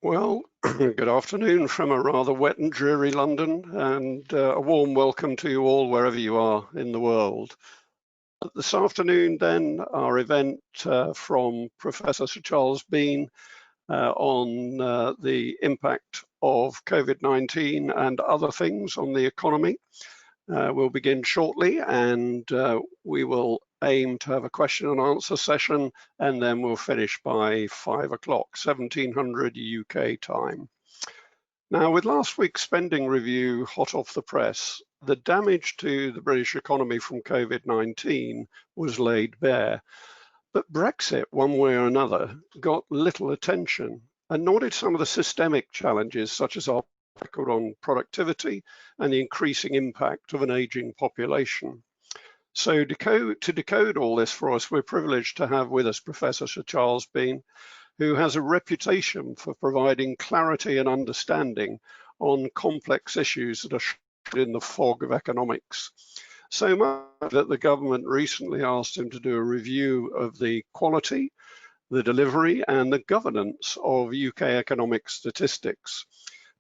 Well, good afternoon from a rather wet and dreary London, and a warm welcome to you all wherever you are in the world. This afternoon, then, our event from Professor Sir Charles Bean on the impact of COVID-19 and other things on the economy will begin shortly, and we will aim to have a question and answer session, and then we'll finish by 5 o'clock, 1700 UK time. Now, with last week's spending review hot off the press, the damage to the British economy from COVID-19 was laid bare. But Brexit, one way or another, got little attention, and nor did some of the systemic challenges, such as our record on productivity and the increasing impact of an aging population. So to decode all this for us, we're privileged to have with us Professor Sir Charles Bean, who has a reputation for providing clarity and understanding on complex issues that are shrouded in the fog of economics. So much that the government recently asked him to do a review of the quality, the delivery, and the governance of UK economic statistics.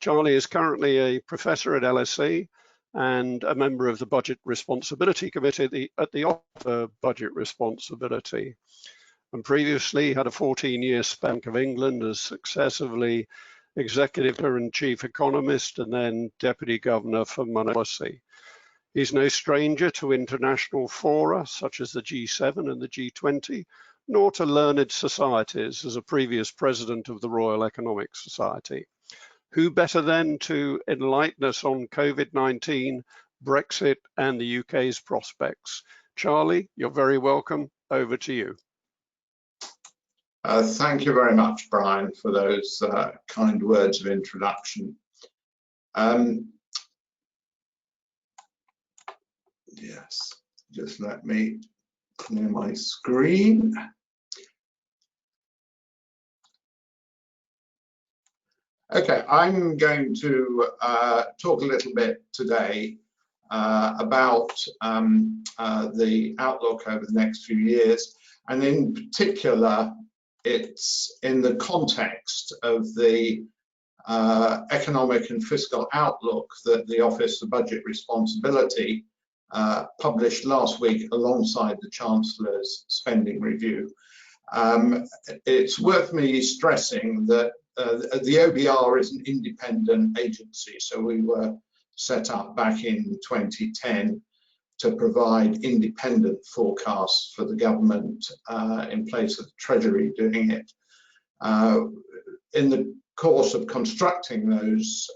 Charlie is currently a professor at LSE and a member of the Budget Responsibility Committee at the Office of Budget Responsibility. And previously had a 14-year Bank of England as successively executive and chief economist and then deputy governor for monetary policy. He's no stranger to international fora such as the G7 and the G20, nor to learned societies as a previous president of the Royal Economic Society. Who better then to enlighten us on COVID-19, Brexit, and the UK's prospects? Charlie, you're very welcome. Over to you. Thank you very much, Brian, for those kind words of introduction. Yes, just let me clear my screen. Okay, I'm going to talk a little bit today about the outlook over the next few years, and in particular, it's in the context of the economic and fiscal outlook that the Office of Budget Responsibility published last week alongside the Chancellor's spending review. It's worth me stressing that the OBR is an independent agency, so we were set up back in 2010 to provide independent forecasts for the government in place of the Treasury doing it. In the course of constructing those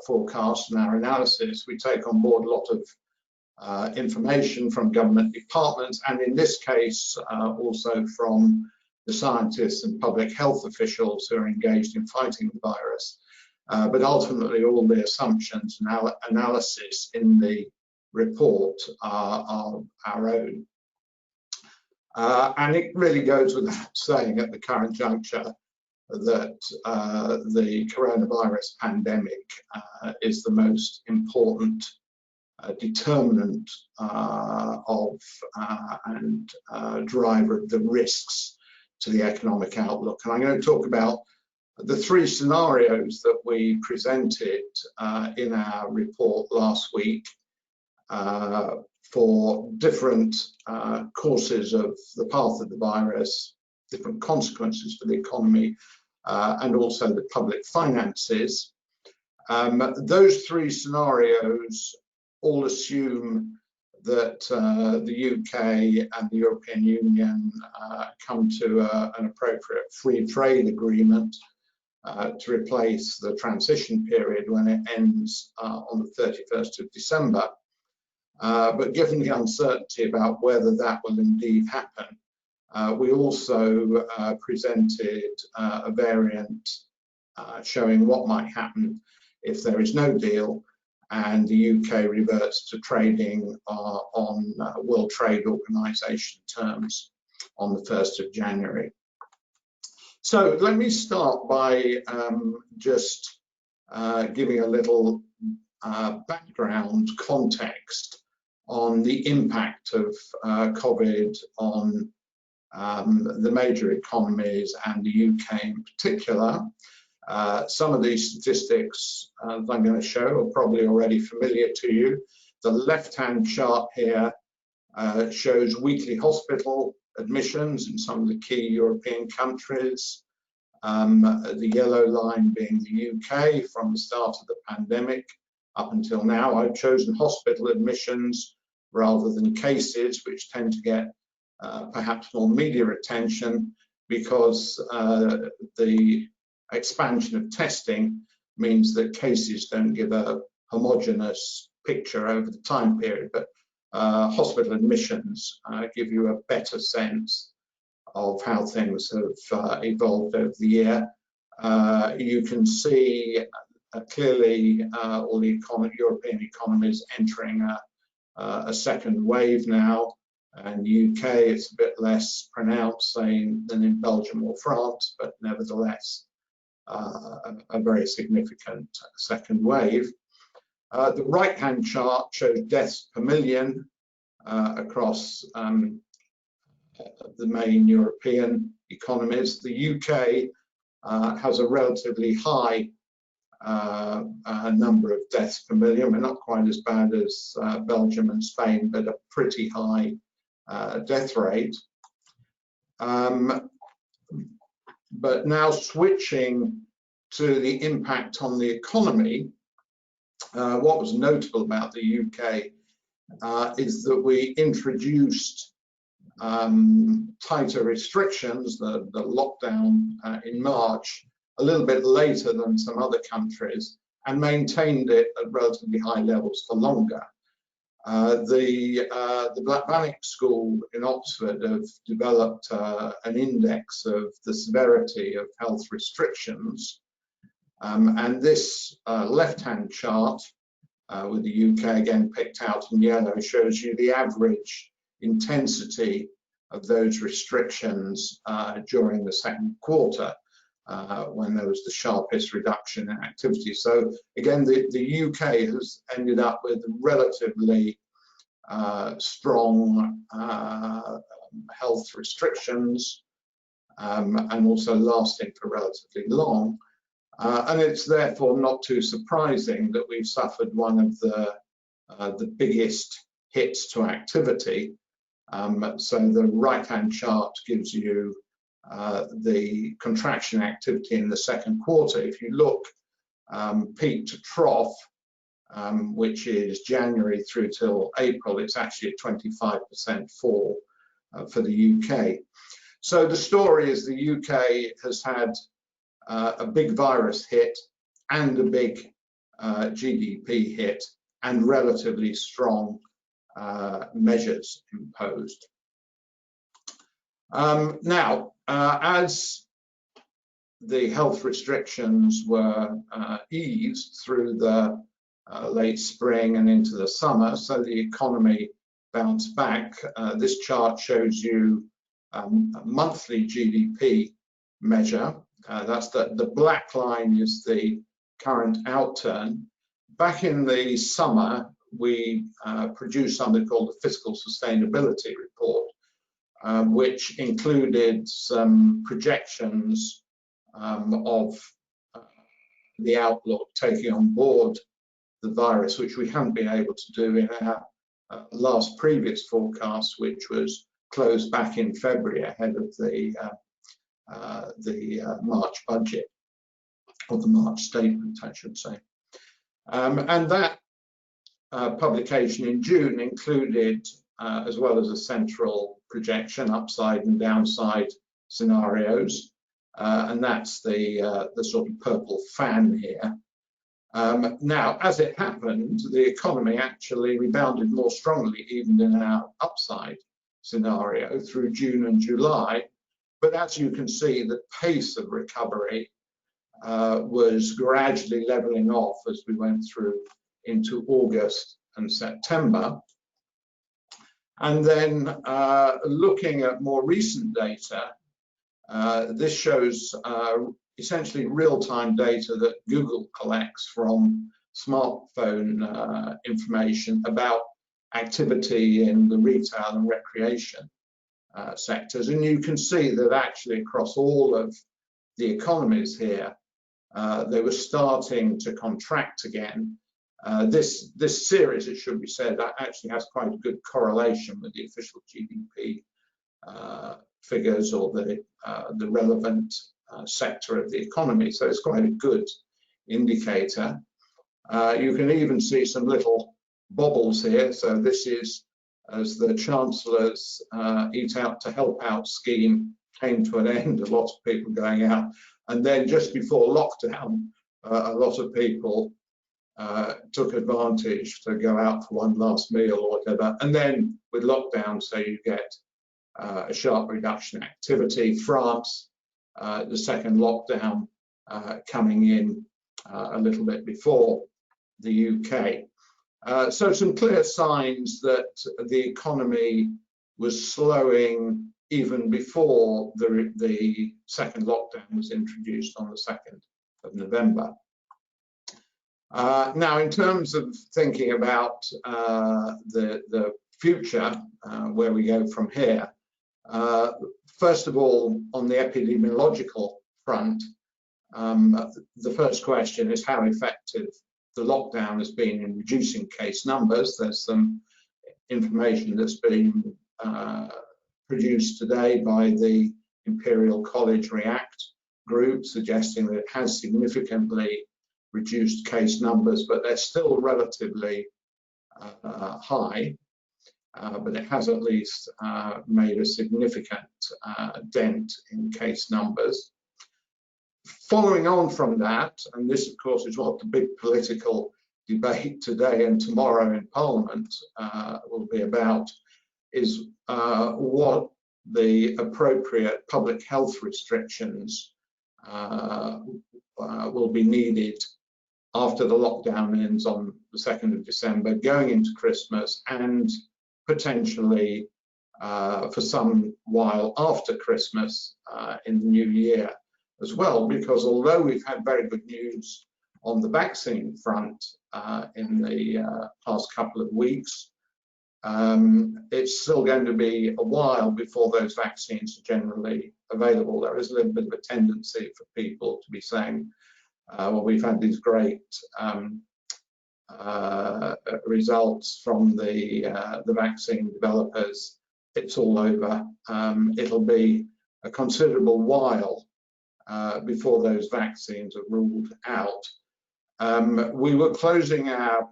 forecasts and our analysis, we take on board a lot of information from government departments, and in this case also from the scientists and public health officials who are engaged in fighting the virus. But ultimately all the assumptions and analysis in the report are our own. And it really goes without saying at the current juncture that the coronavirus pandemic is the most important determinant of and driver of the risks to the economic outlook. And I'm going to talk about the three scenarios that we presented in our report last week for different courses of the path of the virus, different consequences for the economy, and also the public finances. Those three scenarios all assume that the UK and the European Union come to an appropriate free trade agreement to replace the transition period when it ends on the 31st of December. But given the uncertainty about whether that will indeed happen, we also presented a variant showing what might happen if there is no deal and the UK reverts to trading on World Trade Organization terms on the 1st of January. So let me start by just giving a little background context on the impact of COVID on the major economies and the UK in particular. Some of these statistics I'm going to show are probably already familiar to you. The left-hand chart here shows weekly hospital admissions in some of the key European countries. The yellow line being the UK from the start of the pandemic up until now. I've chosen hospital admissions rather than cases, which tend to get perhaps more media attention because the expansion of testing means that cases don't give a homogeneous picture over the time period, but hospital admissions give you a better sense of how things have evolved over the year. You can see clearly all the European economies entering a second wave now. And UK, it's a bit less pronounced, say, than in Belgium or France, but nevertheless, a very significant second wave. The right-hand chart shows deaths per million across the main European economies. The UK has a relatively high number of deaths per million. We're not quite as bad as Belgium and Spain, but a pretty high death rate. But now switching to the impact on the economy, what was notable about the UK is that we introduced tighter restrictions, the lockdown in March, a little bit later than some other countries, and maintained it at relatively high levels for longer. The Black Bannock School in Oxford have developed an index of the severity of health restrictions, and this left-hand chart with the UK again picked out in yellow shows you the average intensity of those restrictions during the second quarter when there was the sharpest reduction in activity. So again, the UK has ended up with relatively strong health restrictions and also lasting for relatively long. And it's therefore not too surprising that we've suffered one of the biggest hits to activity. So the right-hand chart gives you the contraction activity in the second quarter. If you look peak to trough, which is January through till April, it's actually a 25% fall for the UK. So the story is the UK has had a big virus hit and a big GDP hit and relatively strong measures imposed. Now, as the health restrictions were eased through the late spring and into the summer, so the economy bounced back. This chart shows you a monthly GDP measure. That's the black line is the current outturn. Back in the summer, we produced something called the Fiscal Sustainability Report, which included some projections of the outlook, taking on board the virus, which we haven't been able to do in our last previous forecast, which was closed back in February ahead of the March budget, or the March statement, I should say. And that publication in June included, as well as a central projection, upside and downside scenarios, and that's the sort of purple fan here. Now, as it happened, the economy actually rebounded more strongly even in our upside scenario through June and July. But as you can see, the pace of recovery was gradually leveling off as we went through into August and September. And then looking at more recent data, this shows essentially real-time data that Google collects from smartphone information about activity in the retail and recreation sectors. And you can see that actually across all of the economies here, they were starting to contract again. This series, it should be said, that actually has quite a good correlation with the official GDP figures or the relevant sector of the economy. So it's quite a good indicator. You can even see some little bobbles here. So this is as the Chancellor's Eat Out to Help Out scheme came to an end, a lot of people going out. And then just before lockdown, a lot of people took advantage to go out for one last meal or whatever. And then with lockdown, so you get a sharp reduction in activity. France, the second lockdown coming in a little bit before the UK. So some clear signs that the economy was slowing even before the second lockdown was introduced on the 2nd of November. Now, in terms of thinking about the future, where we go from here, first of all, on the epidemiological front, the first question is how effective the lockdown has been in reducing case numbers. There's some information that's been produced today by the Imperial College REACT group suggesting that it has significantly reduced case numbers, but they're still relatively high. But it has at least made a significant dent in case numbers. Following on from that, and this of course is what the big political debate today and tomorrow in Parliament will be about, is what the appropriate public health restrictions will be needed after the lockdown ends on the 2nd of December, going into Christmas, and potentially for some while after Christmas in the new year as well, because although we've had very good news on the vaccine front in the past couple of weeks, it's still going to be a while before those vaccines are generally available. There is a little bit of a tendency for people to be saying, well, we've had these great results from the vaccine developers, it's all over. It'll be a considerable while before those vaccines are ruled out. We were closing our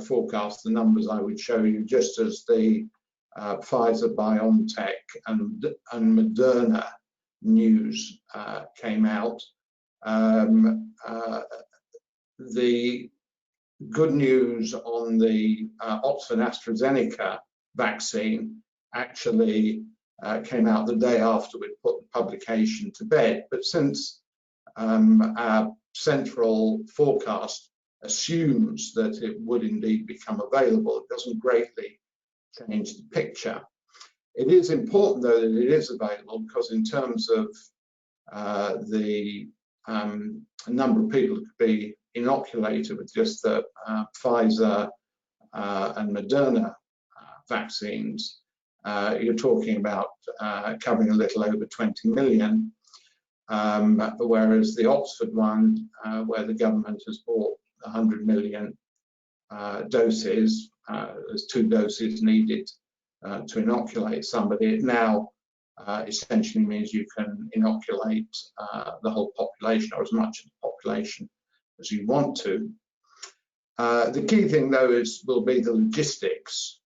forecast, the numbers I would show you, just as the Pfizer, BioNTech and Moderna news came out. The good news on the Oxford AstraZeneca vaccine actually came out the day after we put the publication to bed. But since our central forecast assumes that it would indeed become available, it doesn't greatly change the picture. It is important, though, that it is available, because in terms of the number of people who could be inoculated with just the Pfizer and Moderna vaccines, you're talking about covering a little over 20 million, whereas the Oxford one, where the government has bought 100 million doses, there's 2 doses needed to inoculate somebody. It now essentially means you can inoculate the whole population, or as much of the population as you want to. The key thing, though, will be the logistics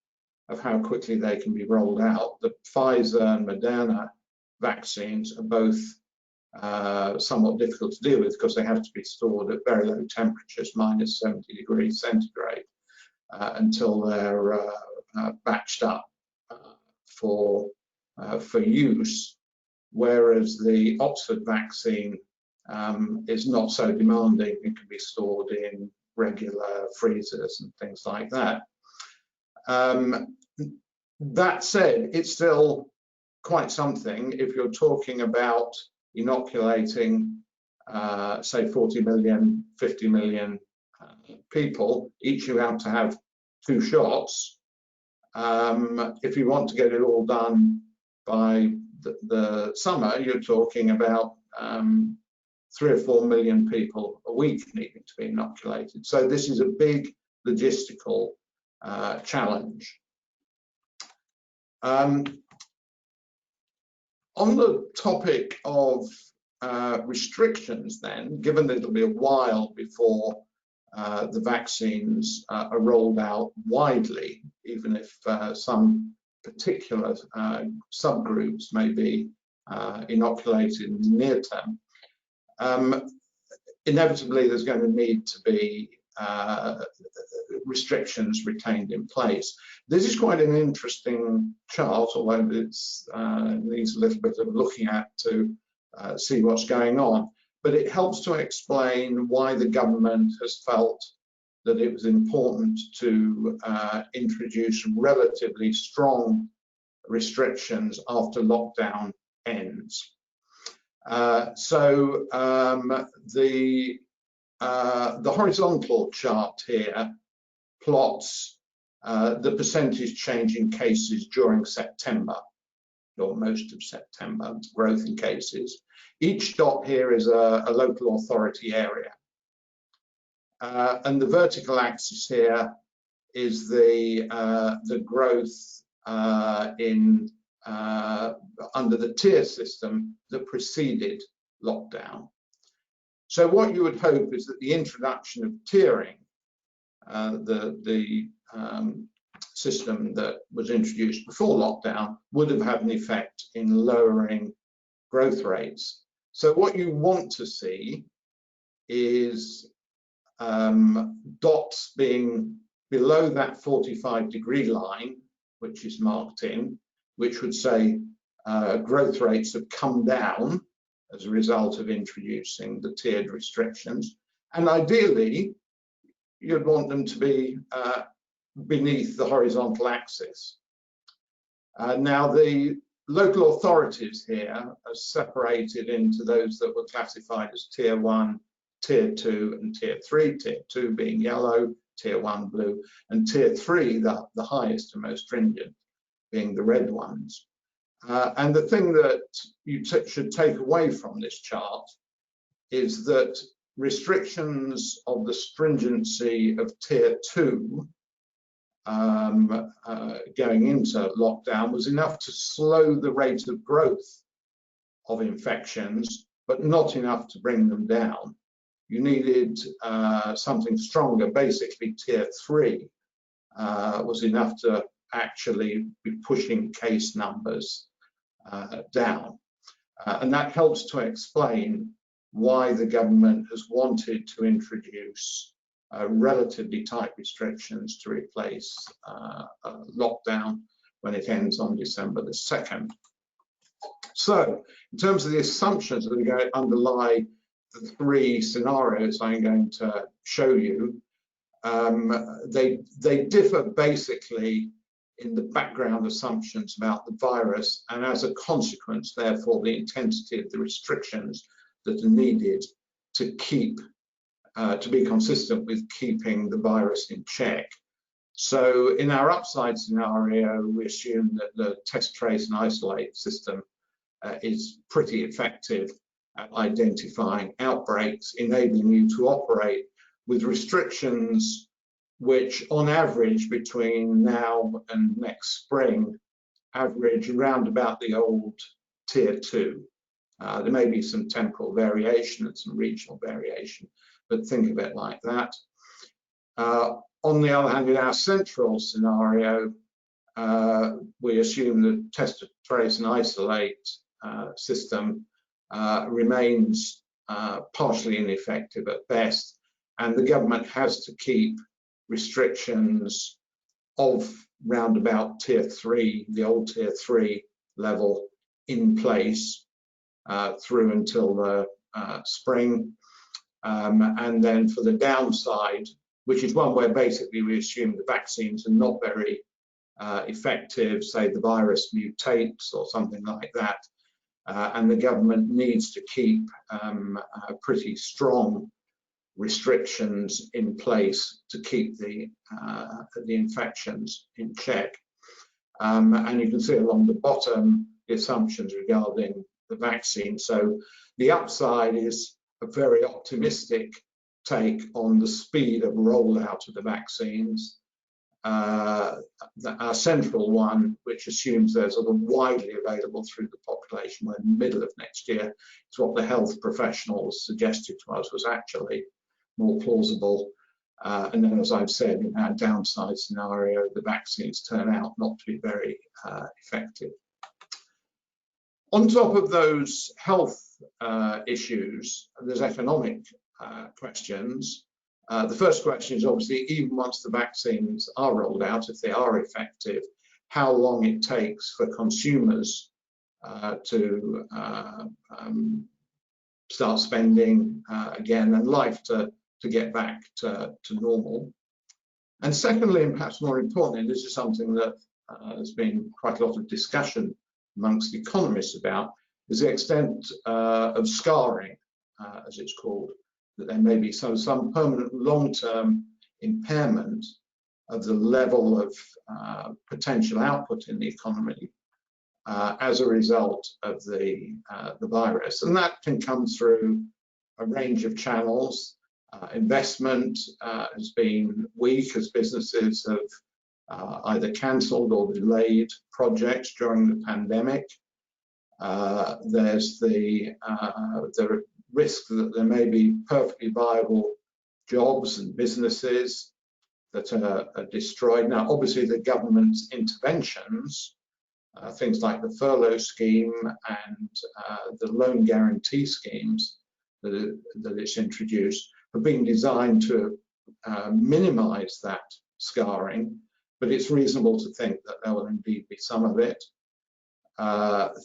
of how quickly they can be rolled out. The Pfizer and Moderna vaccines are both somewhat difficult to deal with because they have to be stored at very low temperatures, minus 70 degrees centigrade, until they're batched up for use, whereas the Oxford vaccine is not so demanding. It can be stored in regular freezers and things like that. That said, it's still quite something if you're talking about inoculating, say, 40 million, 50 million people, each who have to have 2 shots. If you want to get it all done by the summer, you're talking about 3 or 4 million people a week needing to be inoculated. So this is a big logistical challenge. On the topic of restrictions then, given that it'll be a while before the vaccines are rolled out widely, even if some particular subgroups may be inoculated in the near term, inevitably there's going to need to be restrictions retained in place. This is quite an interesting chart, although it needs a little bit of looking at to see what's going on. But it helps to explain why the government has felt that it was important to introduce relatively strong restrictions after lockdown ends. The horizontal chart here plots the percentage change in cases during September, or most of September, growth in cases. Each dot here is a local authority area. And the vertical axis here is the growth under the tier system that preceded lockdown. So what you would hope is that the introduction of tiering, the system that was introduced before lockdown, would have had an effect in lowering growth rates. So what you want to see is dots being below that 45-degree line, which is marked in, which would say growth rates have come down as a result of introducing the tiered restrictions. And ideally, you'd want them to be beneath the horizontal axis. Now, the local authorities here are separated into those that were classified as Tier 1, Tier 2, and Tier 3, Tier 2 being yellow, Tier 1 blue, and Tier 3, the highest and most stringent, being the red ones. And the thing that you should take away from this chart is that restrictions of the stringency of Tier 2 going into lockdown was enough to slow the rate of growth of infections, but not enough to bring them down. You needed something stronger. Basically, Tier 3 was enough to actually be pushing case numbers down. And that helps to explain why the government has wanted to introduce relatively tight restrictions to replace lockdown when it ends on December the 2nd. So, in terms of the assumptions that are going to underlie the three scenarios I'm going to show you, they differ basically in the background assumptions about the virus, and as a consequence, therefore, the intensity of the restrictions that are needed to keep, to be consistent with keeping the virus in check. So in our upside scenario, we assume that the test, trace, and isolate system is pretty effective at identifying outbreaks, enabling you to operate with restrictions which on average between now and next spring average around about the old Tier 2. There may be some temporal variation and some regional variation, but think of it like that. On the other hand, in our central scenario, we assume the test, trace, and isolate system remains partially ineffective at best, and the government has to keep restrictions of round about Tier 3, the old Tier 3 level, in place through until the spring. And then for the downside, which is one where basically we assume the vaccines are not very effective, say the virus mutates or something like that, and the government needs to keep pretty strong restrictions in place to keep the infections in check. And you can see along the bottom the assumptions regarding the vaccine. So the upside is a very optimistic take on the speed of rollout of the vaccines. Our central one, which assumes they're sort of widely available through the population by the middle of next year, is what the health professionals suggested to us was actually more plausible. And then, as I've said, in our downside scenario, the vaccines turn out not to be very effective. On top of those health issues, there's economic questions. The first question is obviously, even once the vaccines are rolled out, if they are effective, how long it takes for consumers to start spending again and life to get back to normal. And secondly, and perhaps more importantly, this is something that there's been quite a lot of discussion amongst economists about, is the extent of scarring, as it's called, that there may be some permanent long-term impairment of the level of potential output in the economy as a result of the virus. And that can come through a range of channels. Investment has been weak as businesses have either cancelled or delayed projects during the pandemic. There's the risk that there may be perfectly viable jobs and businesses that are destroyed. Now, obviously, the government's interventions, things like the furlough scheme and the loan guarantee schemes that it's introduced, have been designed to minimize that scarring, but it's reasonable to think that there will indeed be some of it.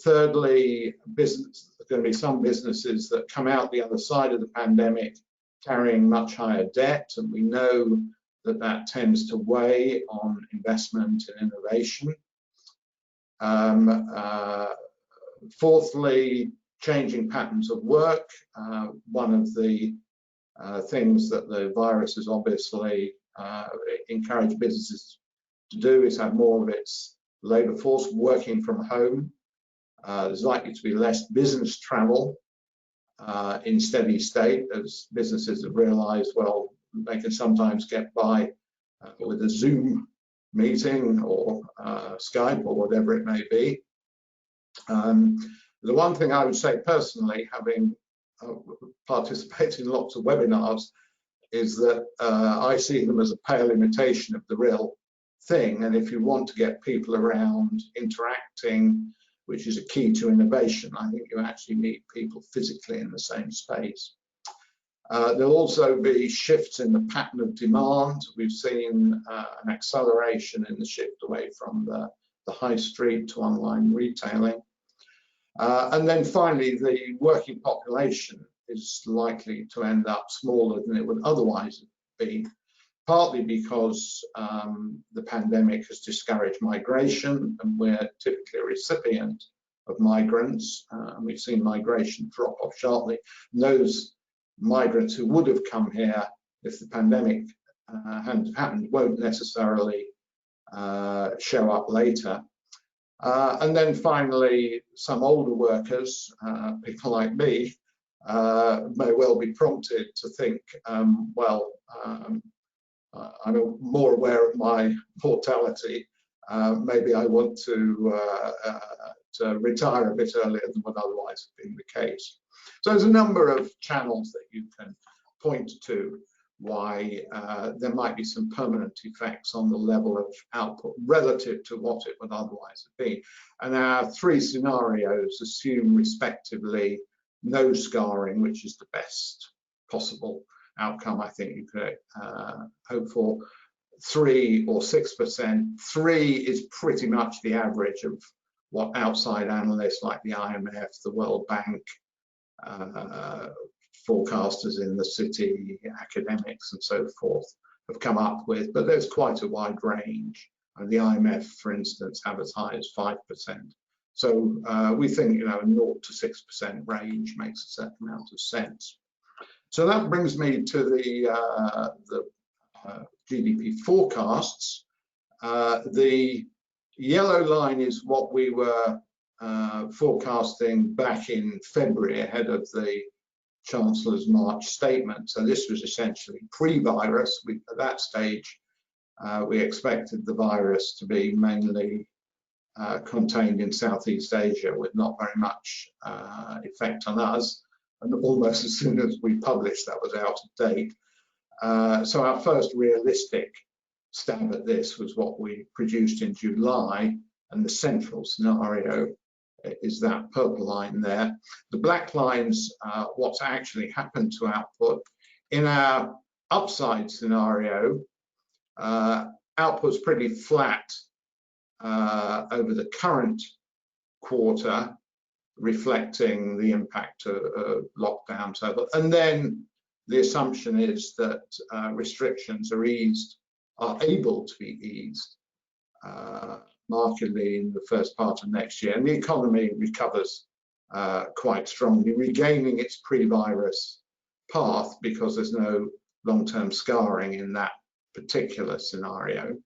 Thirdly, there's going to be some businesses that come out the other side of the pandemic carrying much higher debt, and we know that that tends to weigh on investment and innovation. Fourthly, changing patterns of work. One of the things that the virus has obviously encouraged businesses to do is have more of its labour force working from home. There's likely to be less business travel in steady state, as businesses have realised, well, they can sometimes get by with a Zoom meeting or Skype or whatever it may be. The one thing I would say personally, having participated in lots of webinars, is that I see them as a pale imitation of the real thing. And if you want to get people around interacting, which is a key to innovation, I think you actually need people physically in the same space. There'll also be shifts in the pattern of demand. We've seen an acceleration in the shift away from the high street to online retailing. And then finally, the working population is likely to end up smaller than it would otherwise be, partly because the pandemic has discouraged migration, and we're typically a recipient of migrants, and we've seen migration drop off sharply. And those migrants who would have come here if the pandemic hadn't happened won't necessarily show up later. And then finally, some older workers, people like me, may well be prompted to think, well, I'm more aware of my mortality. Maybe I want to retire a bit earlier than would otherwise have been the case. So there's a number of channels that you can point to why there might be some permanent effects on the level of output relative to what it would otherwise have been. And our three scenarios assume respectively no scarring, which is the best possible outcome I think you could hope for, 3 or 6%. 3 is pretty much the average of what outside analysts like the IMF, the World Bank, forecasters in the city, academics and so forth have come up with, but there's quite a wide range. And the IMF, for instance, have as high as 5%. So we think, a 0 to 6% range makes a certain amount of sense. So that brings me to the GDP forecasts. The yellow line is what we were forecasting back in February ahead of the Chancellor's March statement. So this was essentially pre-virus. At that stage, we expected the virus to be mainly contained in Southeast Asia with not very much effect on us. And almost as soon as we published, that was out of date. So our first realistic stab at this was what we produced in July, and the central scenario is that purple line there. The black line's what's actually happened to output. In our upside scenario, output's pretty flat over the current quarter, reflecting the impact of lockdowns. And then the assumption is that restrictions are able to be eased markedly in the first part of next year, and the economy recovers quite strongly, regaining its pre-virus path because there's no long-term scarring in that particular scenario.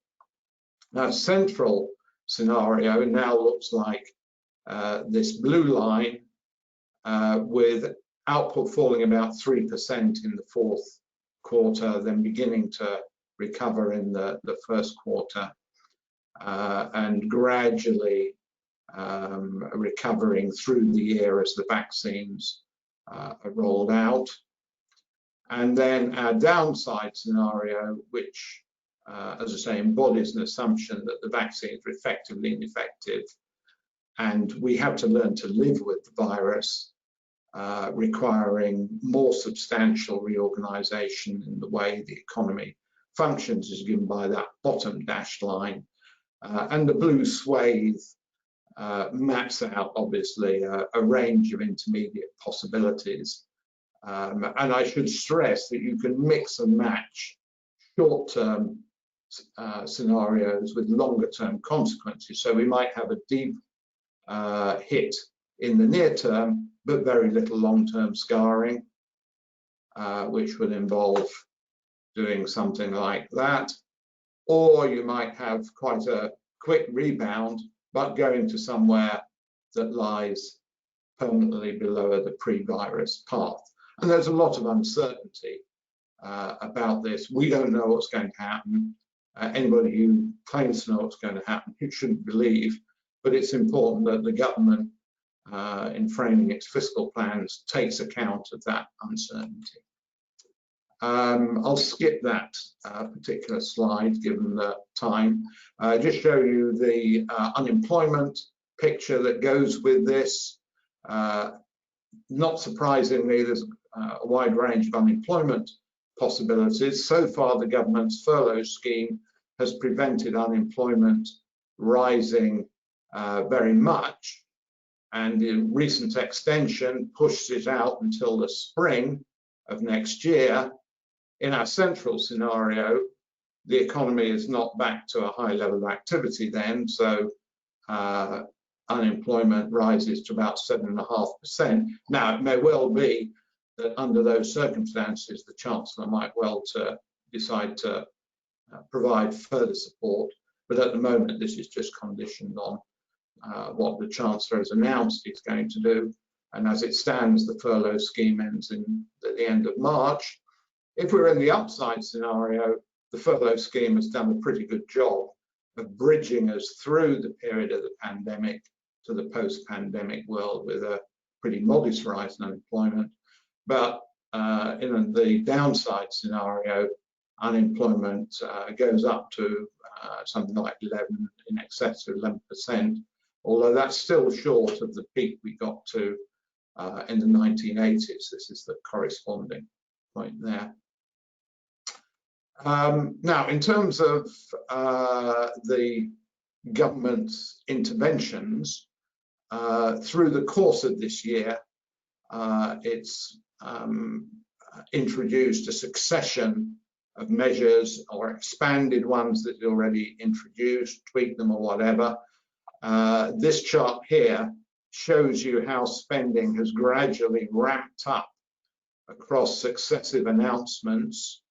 Now, central scenario now looks like this blue line with output falling about 3% in the fourth quarter, then beginning to recover in the first quarter, and gradually recovering through the year as the vaccines are rolled out. And then our downside scenario, which, as I say, embodies an assumption that the vaccines are effectively ineffective, and we have to learn to live with the virus, requiring more substantial reorganization in the way the economy functions, is given by that bottom dashed line. And the blue swathe maps out, obviously, a range of intermediate possibilities. And I should stress that you can mix and match short-term scenarios with longer-term consequences. So we might have a deep hit in the near term, but very little long-term scarring, which would involve doing something like that. Or you might have quite a quick rebound, but going to somewhere that lies permanently below the pre-virus path. And there's a lot of uncertainty about this. We don't know what's going to happen. Anybody who claims to know what's going to happen, you shouldn't believe. But it's important that the government, in framing its fiscal plans, takes account of that uncertainty. I'll skip that particular slide given the time. Just show you the unemployment picture that goes with this. Not surprisingly, there's a wide range of unemployment possibilities. So far, the government's furlough scheme has prevented unemployment rising very much, and the recent extension pushes it out until the spring of next year. In our central scenario, the economy is not back to a high level of activity then, so unemployment rises to about 7.5%. Now, it may well be that under those circumstances, the Chancellor might well decide to provide further support, but at the moment, this is just conditioned on what the Chancellor has announced he's going to do. And as it stands, the furlough scheme ends at the end of March. If we're in the upside scenario, the furlough scheme has done a pretty good job of bridging us through the period of the pandemic to the post-pandemic world with a pretty modest rise in unemployment. But in the downside scenario, unemployment goes up to something like in excess of 11%, although that's still short of the peak we got to in the 1980s. This is the corresponding point there. Now, in terms of the government's interventions, through the course of this year, it's introduced a succession of measures or expanded ones that it already introduced, tweaked them or whatever. This chart here shows you how spending has gradually ramped up across successive announcements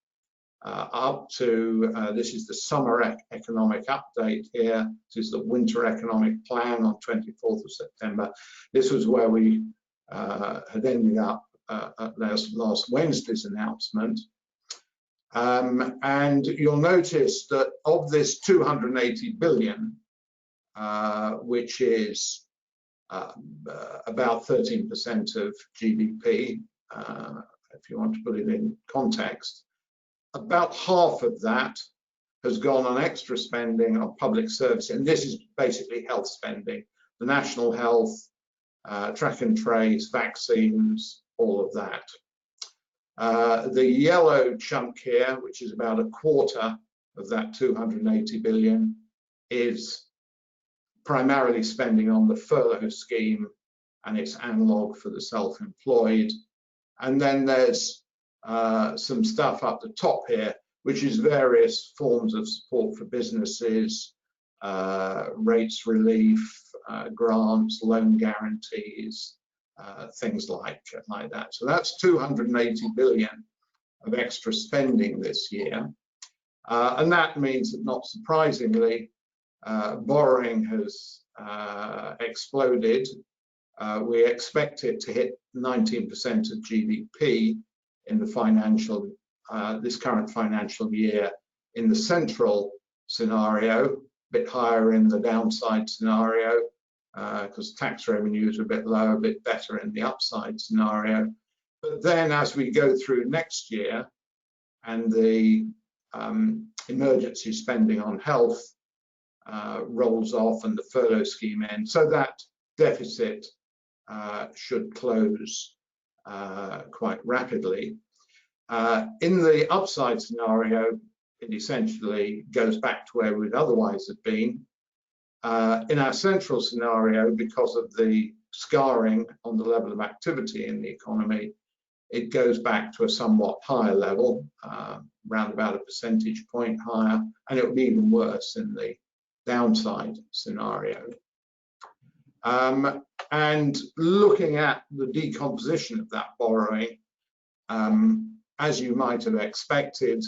up to, this is the summer economic update here. This is the winter economic plan on 24th of September. This was where we had ended up at last Wednesday's announcement. And you'll notice that of this 280 billion, which is about 13% of GDP, if you want to put it in context, about half of that has gone on extra spending on public service, and this is basically health spending, the national health, track and trace, vaccines, all of that. The yellow chunk here, which is about a quarter of that 280 billion, is primarily spending on the furlough scheme and its analogue for the self-employed. And then there's some stuff up the top here, which is various forms of support for businesses, rates relief, grants, loan guarantees, things like that. So that's 280 billion of extra spending this year. And that means that, not surprisingly, borrowing has exploded. We expect it to hit 19% of GDP in the this current financial year in the central scenario, a bit higher in the downside scenario, because tax revenues are a bit lower, a bit better in the upside scenario. But then as we go through next year and the emergency spending on health rolls off and the furlough scheme ends, so that deficit should close quite rapidly. In the upside scenario, it essentially goes back to where we'd otherwise have been. In our central scenario, because of the scarring on the level of activity in the economy, it goes back to a somewhat higher level, around about a percentage point higher, and it will be even worse in the downside scenario. And looking at the decomposition of that borrowing, as you might have expected,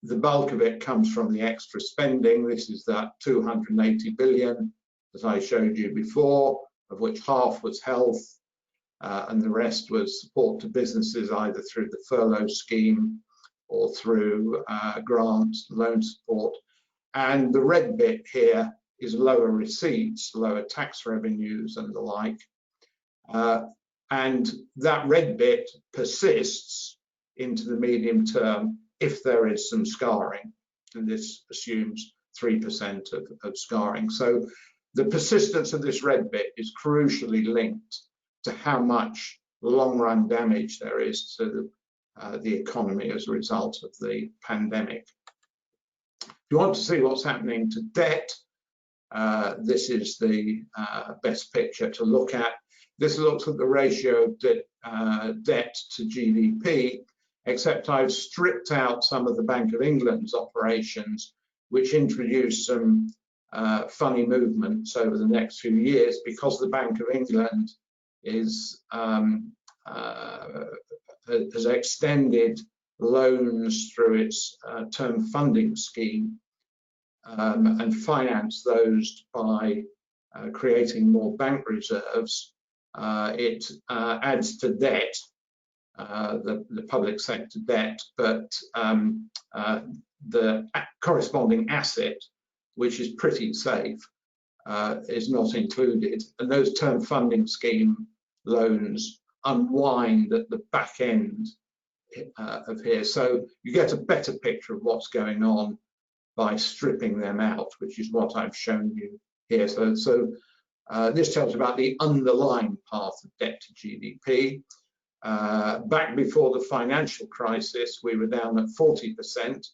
the bulk of it comes from the extra spending. This is that 280 billion that I showed you before, of which half was health, and the rest was support to businesses, either through the furlough scheme or through grants, loan support. And the red bit here is lower receipts, lower tax revenues and the like. And that red bit persists into the medium term if there is some scarring, and this assumes 3% of scarring. So the persistence of this red bit is crucially linked to how much long-run damage there is to the economy as a result of the pandemic. If you want to see what's happening to debt, this is the best picture to look at. This looks at the ratio of debt to GDP, except I've stripped out some of the Bank of England's operations, which introduced some funny movements over the next few years, because the Bank of England is has extended loans through its term funding scheme and financed those by creating more bank reserves. It adds to debt, the public sector debt, but the corresponding asset, which is pretty safe, is not included. And those term funding scheme loans unwind at the back end of here. So you get a better picture of what's going on by stripping them out, which is what I've shown you here. So this tells about the underlying path of debt to GDP. Back before the financial crisis, we were down at 40%.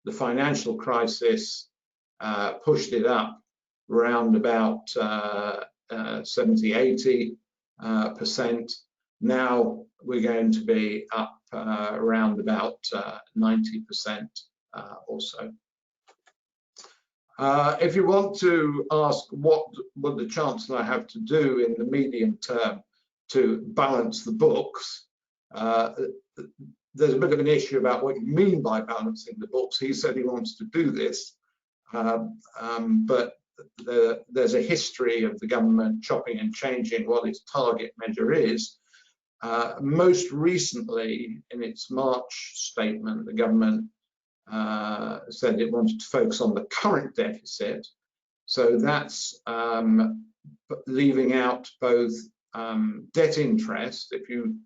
The financial crisis pushed it up around about 70–80%. Now we're going to be up around about 90% or so. If you want to ask what would the Chancellor have to do in the medium term to balance the books, there's a bit of an issue about what you mean by balancing the books. He said he wants to do this, but there's a history of the government chopping and changing what its target measure is. Most recently, in its March statement, the government said it wanted to focus on the current deficit. So that's leaving out both debt interest. If you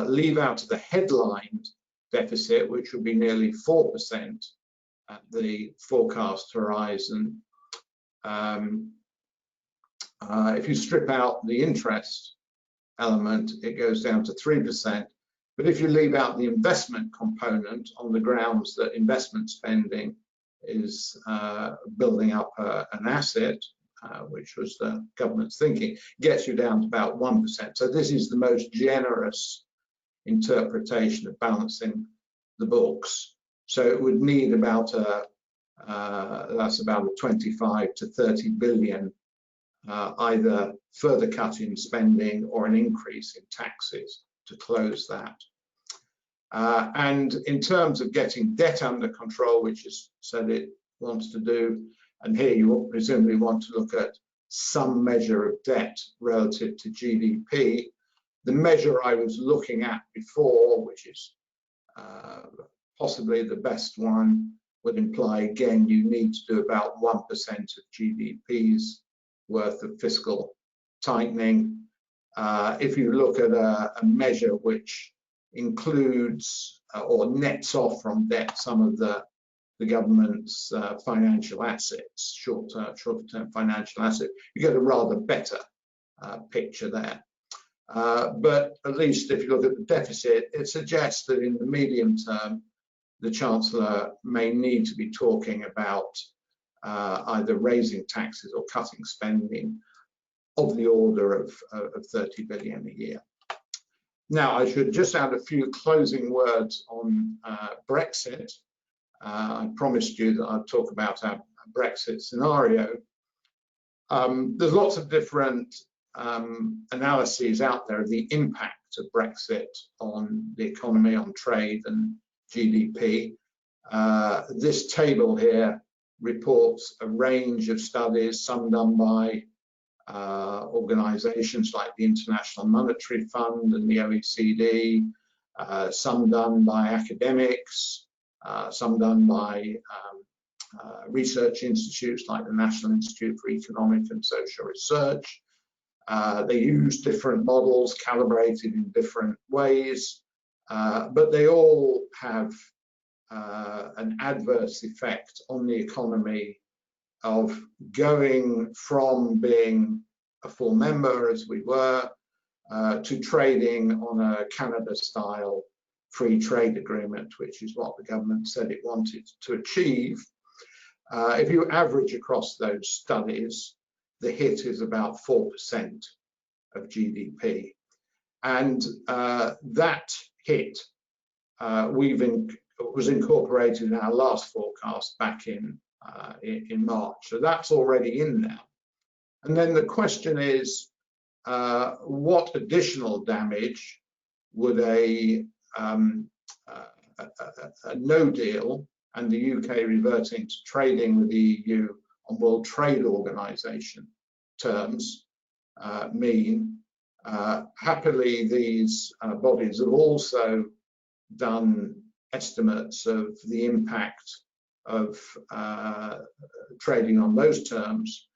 leave out the headline deficit, which would be nearly 4% at the forecast horizon, if you strip out the interest element, it goes down to 3%. But if you leave out the investment component on the grounds that investment spending is building up an asset, which was the government's thinking, gets you down to about 1%. So this is the most generous interpretation of balancing the books. So it would need about that's about a 25 to 30 billion either further cut in spending or an increase in taxes to close that. And in terms of getting debt under control, which is said it wants to do, and here you presumably want to look at some measure of debt relative to GDP. The measure I was looking at before, which is possibly the best one, would imply, again, you need to do about 1% of GDP's worth of fiscal tightening. If you look at a measure which includes or nets off from debt some of the government's financial assets, short-term financial assets, you get a rather better picture there. But at least if you look at the deficit, it suggests that in the medium term, the Chancellor may need to be talking about either raising taxes or cutting spending of the order of 30 billion a year. Now, I should just add a few closing words on Brexit. I promised you that I'd talk about our Brexit scenario. There's lots of different analyses out there of the impact of Brexit on the economy, on trade and GDP. This table here reports a range of studies, some done by organizations like the International Monetary Fund and the OECD, some done by academics, some done by research institutes like the National Institute for Economic and Social Research. They use different models calibrated in different ways, but they all have an adverse effect on the economy of going from being a full member, as we were, to trading on a Canada-style free trade agreement, which is what the government said it wanted to achieve. If you average across those studies, the hit is about 4% of GDP. And that hit was incorporated in our last forecast back in March. So that's already in there. And then the question is, what additional damage would a no deal and the UK reverting to trading with the EU on World Trade Organization terms mean? Happily, these bodies have also done estimates of the impact of trading on those terms.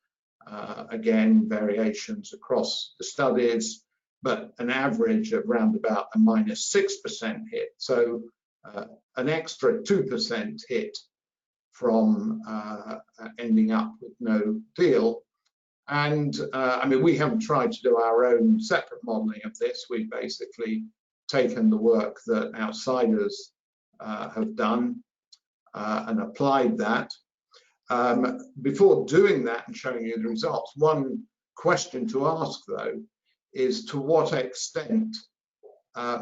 Again, variations across the studies, but an average of around about a -6% hit. So an extra 2% hit from ending up with no deal. And I mean, we haven't tried to do our own separate modeling of this. We've basically taken the work that outsiders have done and applied that. Before doing that and showing you the results, one question to ask, though, is to what extent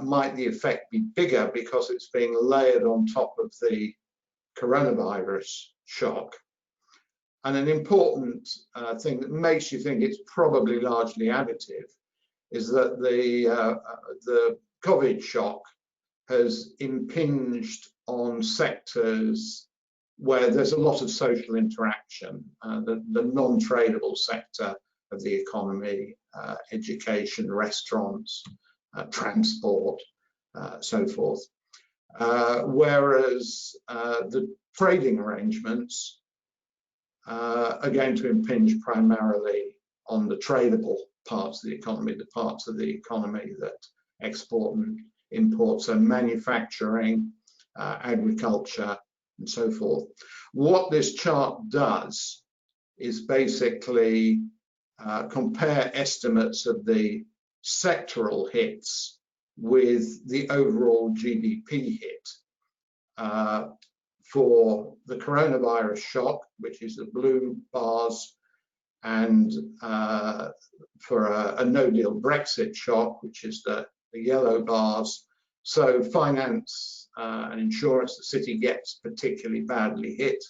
might the effect be bigger because it's being layered on top of the coronavirus shock? And an important thing that makes you think it's probably largely additive is that the COVID shock has impinged on sectors where there's a lot of social interaction, the non-tradable sector of the economy, education, restaurants, transport, so forth. Whereas the trading arrangements are going to impinge primarily on the tradable parts of the economy, the parts of the economy that export and import, so manufacturing, agriculture, and so forth. What this chart does is basically compare estimates of the sectoral hits with the overall GDP hit for the coronavirus shock, which is the blue bars, and for a no-deal Brexit shock, which is the yellow bars. So finance and insurance, the city gets particularly badly hit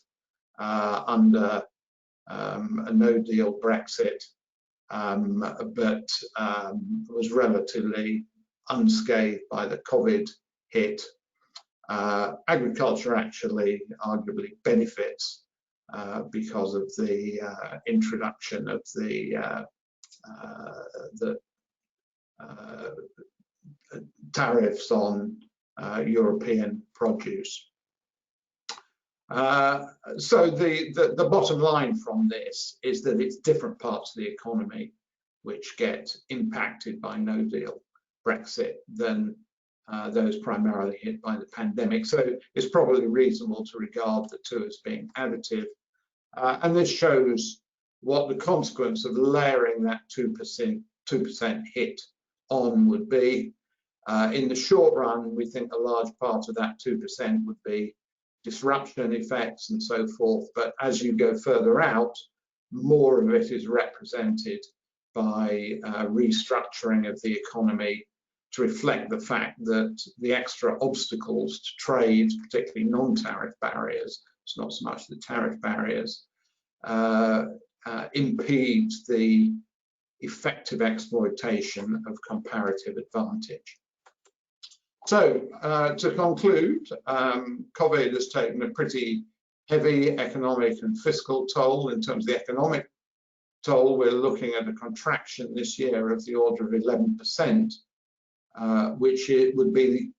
under a no-deal Brexit, but was relatively unscathed by the COVID hit. Agriculture actually arguably benefits because of the introduction of the tariffs on European produce. So the bottom line from this is that it's different parts of the economy which get impacted by no deal Brexit than those primarily hit by the pandemic. So it's probably reasonable to regard the two as being additive. And this shows what the consequence of layering that 2% hit on would be. In the short run, we think a large part of that 2% would be disruption effects and so forth. But as you go further out, more of it is represented by restructuring of the economy to reflect the fact that the extra obstacles to trade, particularly non-tariff barriers, it's not so much the tariff barriers, impede the effective exploitation of comparative advantage. So to conclude, COVID has taken a pretty heavy economic and fiscal toll. In terms of the economic toll, we're looking at a contraction this year of the order of 11%, which it would be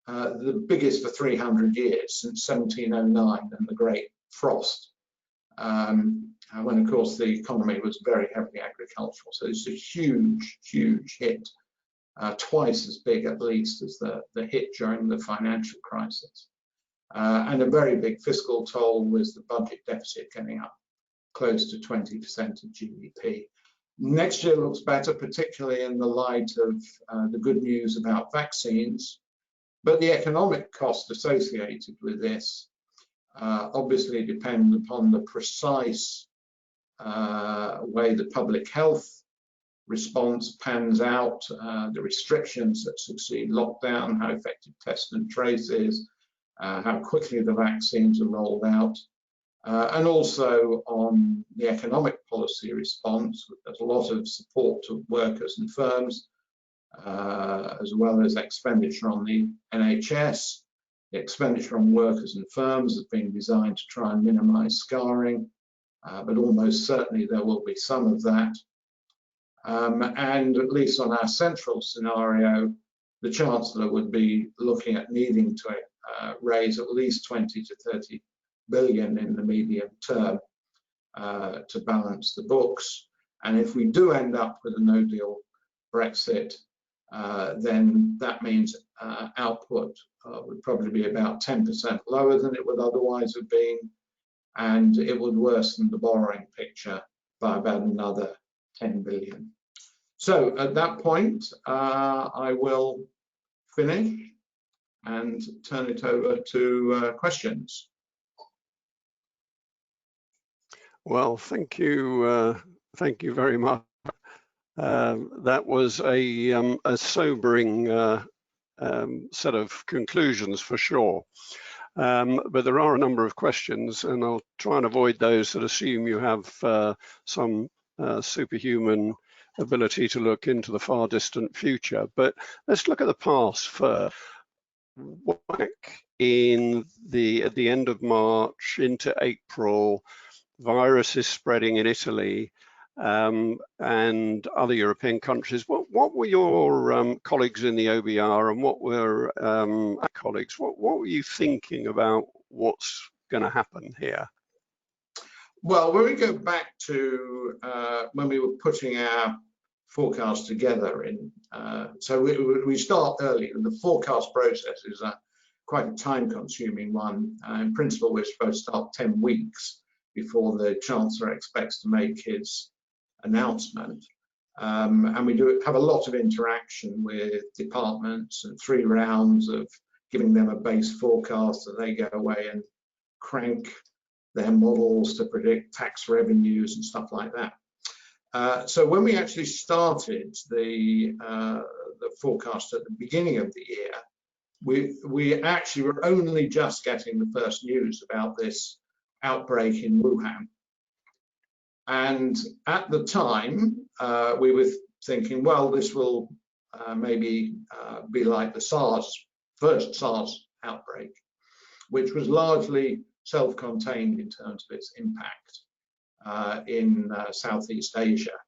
the biggest for 300 years, since 1709 and the Great Frost, when of course the economy was very heavily agricultural. So it's a huge, huge hit, twice as big at least as the hit during the financial crisis. And a very big fiscal toll was the budget deficit getting up close to 20% of GDP. Next year looks better, particularly in the light of the good news about vaccines, but the economic cost associated with this obviously depend upon the precise way the public health response pans out, the restrictions that succeed lockdown, how effective test and trace is, how quickly the vaccines are rolled out, and also on the economic policy response. There's a lot of support to workers and firms, as well as expenditure on the NHS. The expenditure on workers and firms has been designed to try and minimize scarring, but almost certainly there will be some of that. And at least on our central scenario, the Chancellor would be looking at needing to raise at least 20 to 30 billion in the medium term to balance the books. And if we do end up with a no-deal Brexit, then that means output would probably be about 10% lower than it would otherwise have been, and it would worsen the borrowing picture by about another 10 billion. So at that point, I will finish and turn it over to questions. Well, thank you very much. That was a sobering set of conclusions for sure. But there are a number of questions, and I'll try and avoid those that assume you have some superhuman ability to look into the far distant future. But let's look at the past first. Back at the end of March into April, virus is spreading in Italy and other European countries. What what were your colleagues in the OBR and what were our colleagues? What were you thinking about what's going to happen here? Well, when we go back to when we were putting our forecast together, so we start early, and the forecast process is quite a time-consuming one. In principle, we're supposed to start 10 weeks before the Chancellor expects to make his announcement. And we do have a lot of interaction with departments and 3 rounds of giving them a base forecast that they go away and crank their models to predict tax revenues and stuff like that. So when we actually started the forecast at the beginning of the year, we actually were only just getting the first news about this outbreak in Wuhan. And at the time, we were thinking, well, this will maybe be like the first SARS outbreak, which was largely self-contained in terms of its impact in Southeast Asia.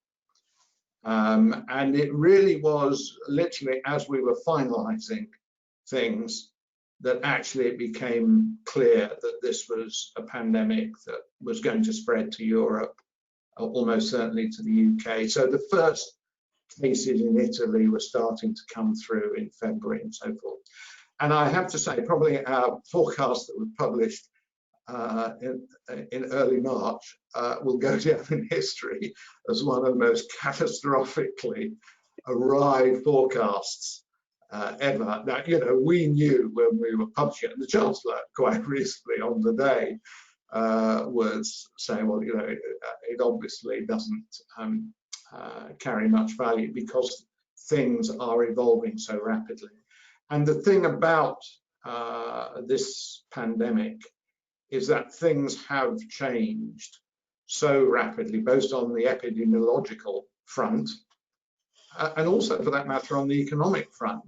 And it really was literally as we were finalizing things that actually it became clear that this was a pandemic that was going to spread to Europe, almost certainly to the UK. So the first cases in Italy were starting to come through in February and so forth. And I have to say, probably our forecast that was published in early March will go down in history as one of the most catastrophically awry forecasts ever. Now, you know, we knew when we were publishing it, and the Chancellor quite recently on the day was saying, well, you know, it obviously doesn't carry much value because things are evolving so rapidly. And the thing about this pandemic is that things have changed so rapidly, both on the epidemiological front and also, for that matter, on the economic front.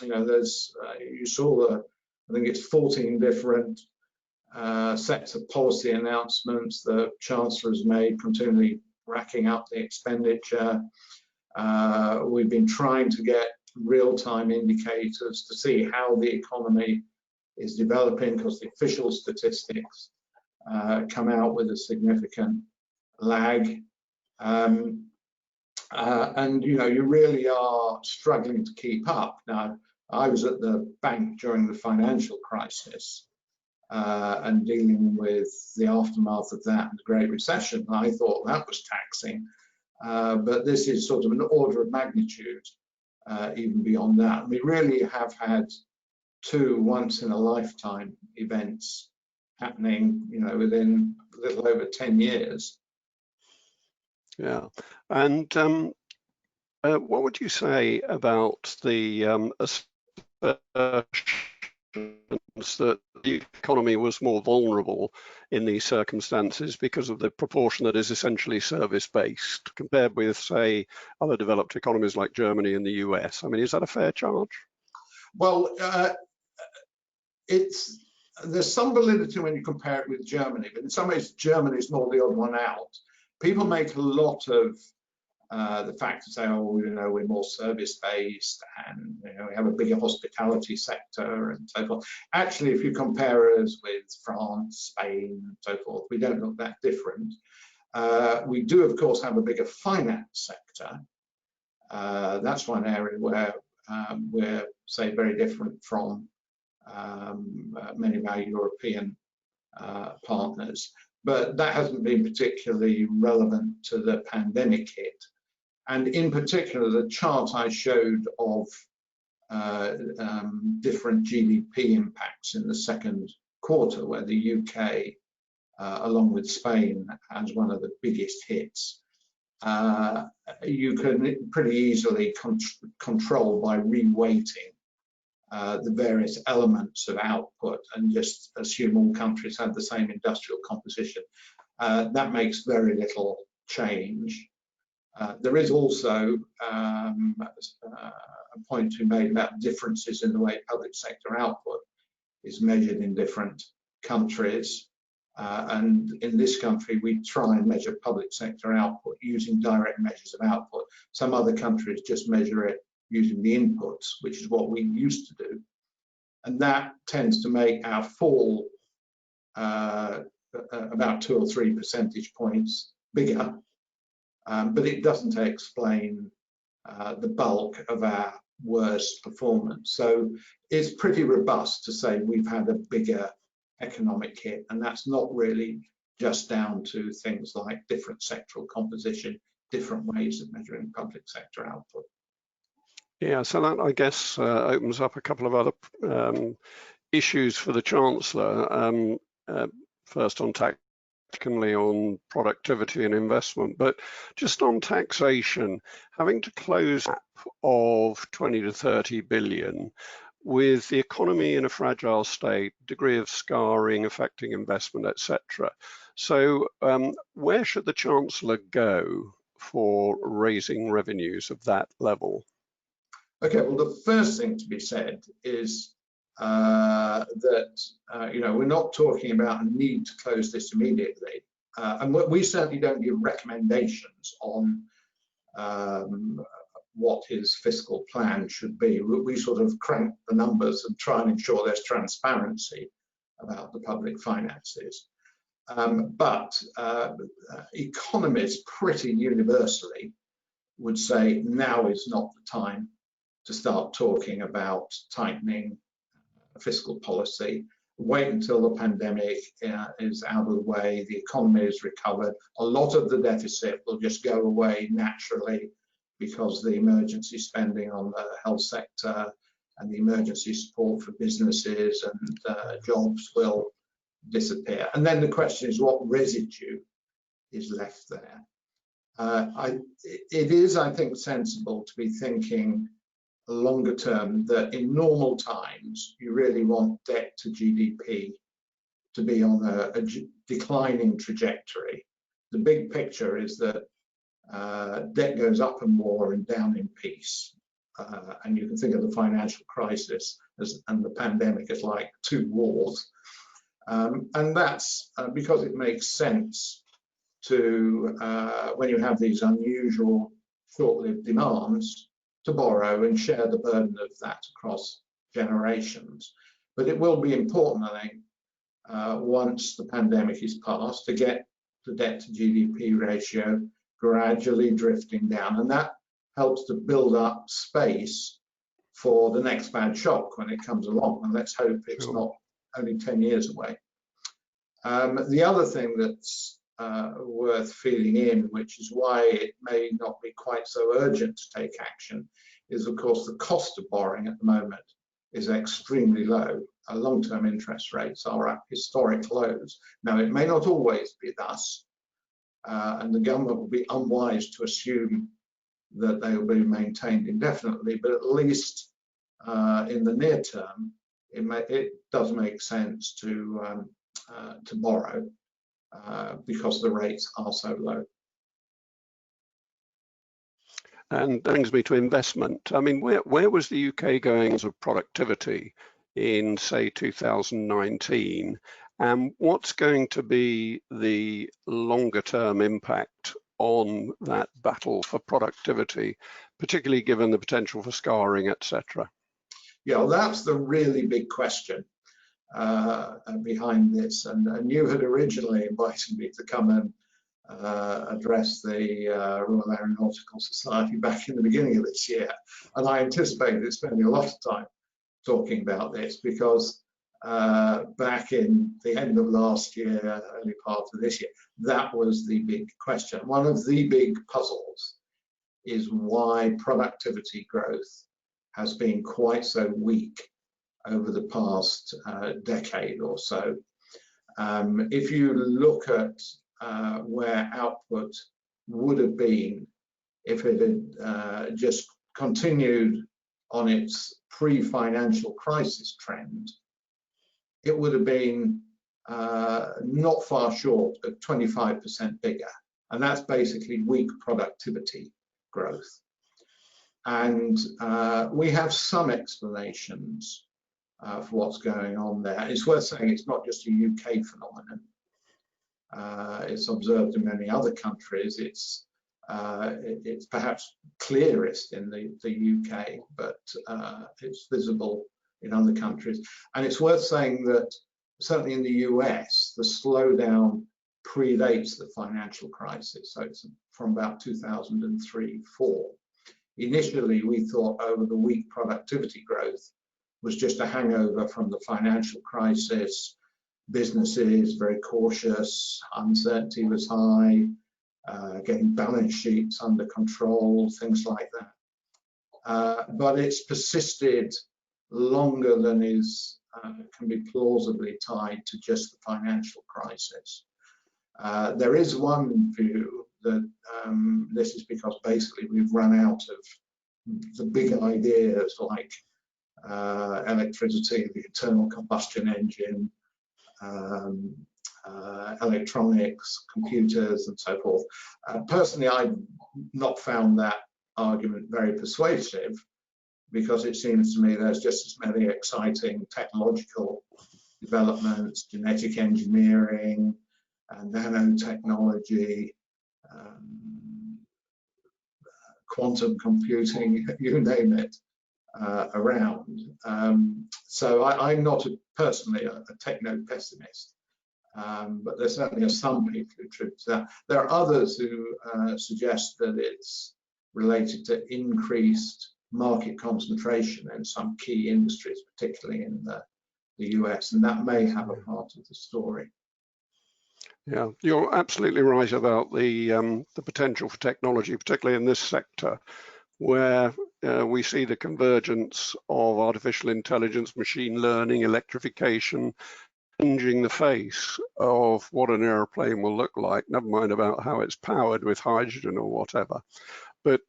You know, there's you saw I think it's 14 different sets of policy announcements the Chancellor has made, continually racking up the expenditure. We've been trying to get real-time indicators to see how the economy is developing, because the official statistics come out with a significant lag. And you know, you really are struggling to keep up. Now, I was at the bank during the financial crisis and dealing with the aftermath of that and the Great Recession. I thought that was taxing, but this is sort of an order of magnitude even beyond that. We really have had 2 once-in-a-lifetime events happening, you know, within a little over 10 years. Yeah, and what would you say about the assertions that the economy was more vulnerable in these circumstances because of the proportion that is essentially service-based compared with, say, other developed economies like Germany and the US? I mean, is that a fair charge? Well, there's some validity when you compare it with Germany, but in some ways Germany is more the odd one out. People make a lot of the fact to say, oh, you know, we're more service-based and, you know, we have a bigger hospitality sector and so forth. Actually, if you compare us with France, Spain, and so forth, we don't look that different. We do, of course, have a bigger finance sector. That's one area where we're, say, very different from many of our European partners. But that hasn't been particularly relevant to the pandemic hit. And in particular, the chart I showed of different GDP impacts in the second quarter, where the UK, along with Spain, has one of the biggest hits, you can pretty easily control by reweighting the various elements of output and just assume all countries have the same industrial composition. That makes very little change. There is also a point to be made about differences in the way public sector output is measured in different countries. And in this country, we try and measure public sector output using direct measures of output. Some other countries just measure it using the inputs, which is what we used to do. And that tends to make our fall about 2 or 3 percentage points bigger, but it doesn't explain the bulk of our worst performance. So it's pretty robust to say we've had a bigger economic hit, and that's not really just down to things like different sectoral composition, different ways of measuring public sector output. Yeah, so that, I guess, opens up a couple of other issues for the Chancellor. First on tax, secondly on productivity and investment, but just on taxation, having to close a gap of 20 to 30 billion, with the economy in a fragile state, degree of scarring affecting investment, etc. So where should the Chancellor go for raising revenues of that level? Okay, well, the first thing to be said is that we're not talking about a need to close this immediately, and we certainly don't give recommendations on what his fiscal plan should be. We sort of crank the numbers and try and ensure there's transparency about the public finances. But economists pretty universally would say now is not the time to start talking about tightening fiscal policy. Wait until the pandemic is out of the way, the economy is recovered. A lot of the deficit will just go away naturally because the emergency spending on the health sector and the emergency support for businesses and jobs will disappear. And then the question is, what residue is left there? It is, I think, sensible to be thinking longer term that in normal times, you really want debt to GDP to be on a declining trajectory. The big picture is that debt goes up in war and down in peace. And you can think of the financial crisis and the pandemic as like 2 wars. And that's because it makes sense to, when you have these unusual short-lived demands, to borrow and share the burden of that across generations. But it will be important, I think, once the pandemic is past, to get the debt to GDP ratio gradually drifting down, and that helps to build up space for the next bad shock when it comes along, and let's hope it's not only 10 years away. The other thing that's worth feeling in, which is why it may not be quite so urgent to take action, is of course the cost of borrowing at the moment is extremely low. Long-term interest rates are at historic lows. Now, it may not always be thus, and the government will be unwise to assume that they will be maintained indefinitely, but at least in the near term, it does make sense to borrow because the rates are so low. And that brings me to investment. I mean, where was the UK going in terms of productivity in, say, 2019? And what's going to be the longer term impact on that battle for productivity, particularly given the potential for scarring, etc.? Yeah, well, that's the really big question behind this. And you had originally invited me to come and address the Royal Aeronautical Society back in the beginning of this year. And I anticipated spending a lot of time talking about this because back in the end of last year, early part of this year, that was the big question. One of the big puzzles is why productivity growth has been quite so weak over the past decade or so. If you look at where output would have been if it had just continued on its pre-financial crisis trend, it would have been not far short of 25% bigger. And that's basically weak productivity growth. And we have some explanations for what's going on there. It's worth saying it's not just a UK phenomenon. it's observed in many other countries. It's perhaps clearest in the UK, but it's visible in other countries. And it's worth saying that certainly in the US, the slowdown predates the financial crisis. So it's from about 2003-04. Initially, we thought the weak productivity growth was just a hangover from the financial crisis. Businesses very cautious, uncertainty was high, getting balance sheets under control, things like that. But it's persisted longer than can be plausibly tied to just the financial crisis. There is one view that this is because basically we've run out of the big ideas like electricity, the internal combustion engine, electronics, computers, and so forth. Personally, I've not found that argument very persuasive, because it seems to me there's just as many exciting technological developments, genetic engineering, nanotechnology, quantum computing, you name it, around. So I'm not personally a techno-pessimist, but there certainly are some people who attribute to that. There are others who suggest that it's related to increased market concentration in some key industries, particularly in the US, and that may have a part of the story. Yeah, you're absolutely right about the potential for technology, particularly in this sector, where we see the convergence of artificial intelligence, machine learning, electrification, changing the face of what an airplane will look like, never mind about how it's powered with hydrogen or whatever. But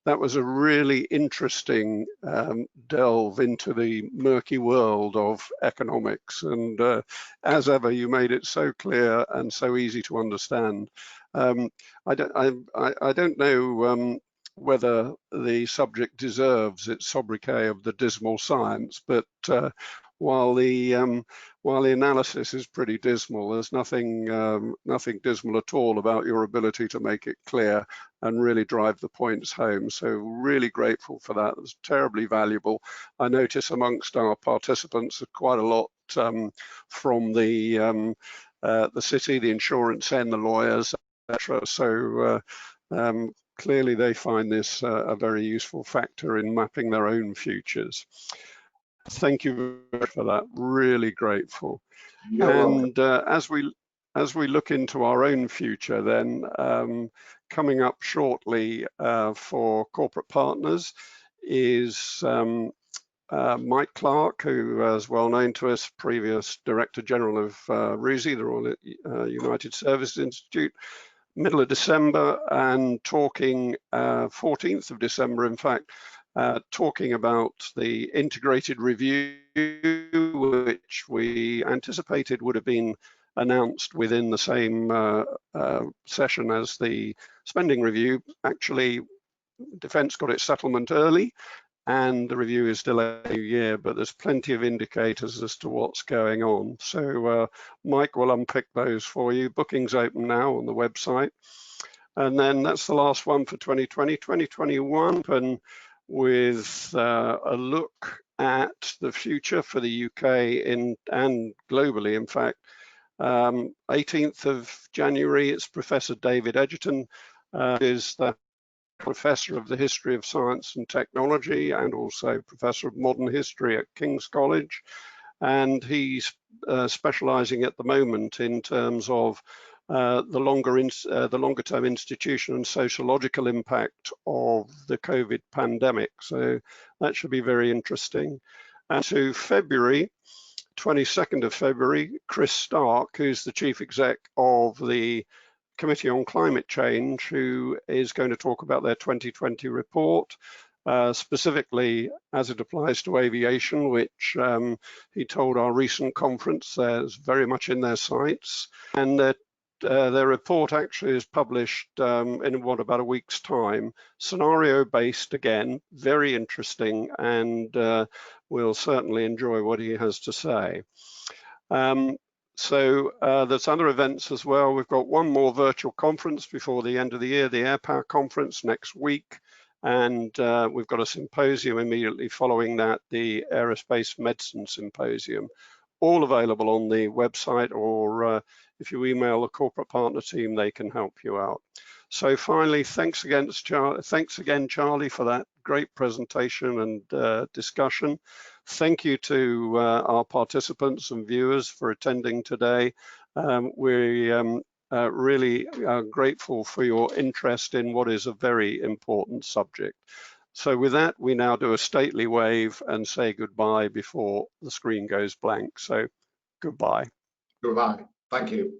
that was a really interesting delve into the murky world of economics. And as ever, you made it so clear and so easy to understand. I don't know whether the subject deserves its sobriquet of the dismal science, but while the analysis is pretty dismal, there's nothing dismal at all about your ability to make it clear and really drive the points home. So really grateful for that. It was terribly valuable. I notice amongst our participants quite a lot from the city, the insurance end, the lawyers, etc. So clearly they find this a very useful factor in mapping their own futures. Thank you very much for that. Really grateful. You're welcome. And as we look into our own future, then coming up shortly for corporate partners is Mike Clark, who is well known to us, previous Director General of RUSI, the Royal United Services Institute, middle of December, and talking 14th of December, in fact, talking about the integrated review, which we anticipated would have been announced within the same session as the spending review. Actually, Defence got its settlement early, and the review is still a year, but there's plenty of indicators as to what's going on. So Mike will unpick those for you. Bookings open now on the website. And then that's the last one for 2020. 2021, and with a look at the future for the UK and globally, in fact. 18th of January, it's Professor David Edgerton, is the Professor of the History of Science and Technology and also Professor of Modern History at King's College. And he's specializing at the moment in terms of the longer-term institutional and sociological impact of the COVID pandemic. So that should be very interesting. And to February, 22nd of February, Chris Stark, who's the Chief Exec of the Committee on Climate Change, who is going to talk about their 2020 report, specifically as it applies to aviation, which he told our recent conference there's very much in their sights. And their report actually is published in about a week's time, scenario-based again, very interesting, and we'll certainly enjoy what he has to say. So there's other events as well. We've got one more virtual conference before the end of the year, the Air Power Conference next week. And we've got a symposium immediately following that, the Aerospace Medicine Symposium, all available on the website, or if you email the corporate partner team, they can help you out. So finally, thanks again, Charlie, for that great presentation and discussion. Thank you to our participants and viewers for attending today. We really are grateful for your interest in what is a very important subject. So with that, we now do a stately wave and say goodbye before the screen goes blank. So goodbye. Goodbye. Thank you.